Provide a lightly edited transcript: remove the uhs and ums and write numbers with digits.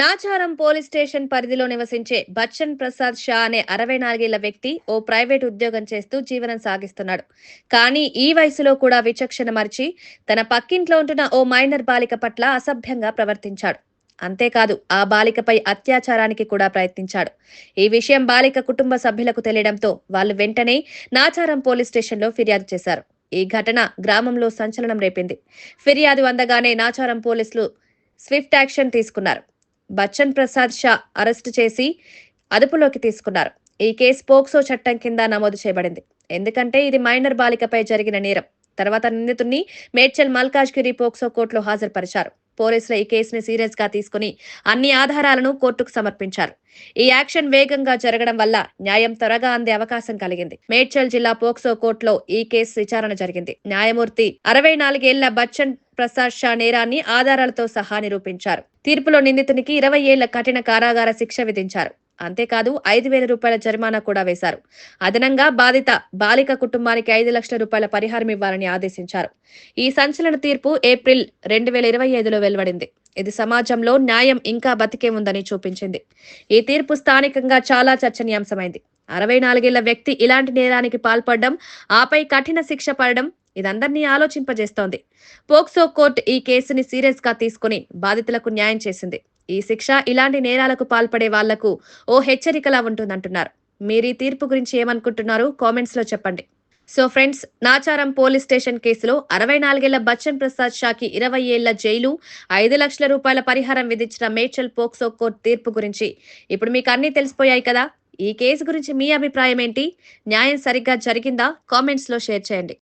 Nacharam police station పరిధిలో నివసించే బచ్చన్ ప్రసాద్ షా అనే 64 వ్యక్తి ఓ ప్రైవేట్ ఉద్యోగం చేస్తూ జీవనం సాగిస్తున్నాడు. కానీ ఈ వయసులో కూడా విచక్షణ మరిచి తన పక్కింట్లో ఉంటున్న ఓ మైనర్ బాలిక పట్ల అసభ్యంగా ప్రవర్తించాడు. అంతేకాదు ఆ బాలికపై అత్యాచారానికి కూడా ప్రయత్నించాడు. ఈ విషయం బాలిక కుటుంబ సభ్యులకు తెలియడంతో వాళ్ళు వెంటనే నాచారం పోలీస్ స్టేషన్లో ఫిర్యాదు చేశారు. ఈ ఘటన గ్రామంలో సంచలనం రేపింది. ఫిర్యాదు అందగానే నాచారం పోలీసులు స్విఫ్ట్ యాక్షన్ తీసుకున్నారు. బచ్చన్ ప్రసాద్ షా అరెస్టు చేసి అదుపులోకి తీసుకున్నారు. ఈ కేసు పోక్సో చట్టం కింద నమోదు చేయబడింది. ఎందుకంటే ఇది మైనర్ బాలికపై జరిగిన నేరం. తర్వాత నిందితుడిని మేడ్చల్ మల్కాజ్గిరి పోక్సో కోర్టులో హాజరుపరిచారు. పోలీసులు ఈ కేసుని సీరియస్ గా తీసుకుని అన్ని ఆధారాలను కోర్టుకు సమర్పించారు. ఈ యాక్షన్ వేగంగా జరగడం వల్ల న్యాయం త్వరగా అందే అవకాశం కలిగింది. మేడ్చల్ జిల్లా పోక్సో కోర్టులో ఈ కేసు విచారణ జరిగింది. న్యాయమూర్తి 64 ఏళ్ల బచ్చన్ ప్రసాద్ షా నేరాన్ని ఆధారాలతో సహా నిరూపించారు. తీర్పులో నిందితునికి 20 ఏళ్ల కఠిన కారాగార శిక్ష విధించారు. అంతేకాదు 5,000 రూపాయల జరిమానా కూడా వేశారు. అదనంగా బాధిత బాలిక కుటుంబానికి 5 లక్షల రూపాయల పరిహారం ఇవ్వాలని ఆదేశించారు. ఈ సంచలన తీర్పు ఏప్రిల్ 2025లో వెలువడింది. ఇది సమాజంలో న్యాయం ఇంకా బతికే ఉందని చూపించింది. ఈ తీర్పు స్థానికంగా చాలా చర్చనీయాంశమైంది. 64 ఏళ్ల వ్యక్తి ఇలాంటి నేరానికి పాల్పడడం, ఆపై కఠిన శిక్ష పడడం ఇదందరినీ ఆలోచింపజేస్తోంది. పోక్సో కోర్టు ఈ కేసుని సీరియస్ గా తీసుకుని బాధితులకు న్యాయం చేసింది. ఈ శిక్ష ఇలాంటి నేరాలకు పాల్పడే వాళ్లకు ఓ హెచ్చరికలా ఉంటుందంటున్నారు. మీరు ఈ తీర్పు గురించి ఏమనుకుంటున్నారు? కామెంట్స్ లో చెప్పండి. So friends, Nacharam police station కేసులో 64 ఏళ్ల బచ్చన్ ప్రసాద్ షాకి 20 ఏళ్ల జైలు, 5 లక్షల రూపాయల పరిహారం విధించిన మేడ్చల్ పోక్సో కోర్టు తీర్పు గురించి ఇప్పుడు మీకు అన్ని తెలిసిపోయాయి కదా. ఈ కేసు గురించి మీ అభిప్రాయం ఏంటి? న్యాయం సరిగ్గా జరిగిందా? కామెంట్స్ లో షేర్ చేయండి.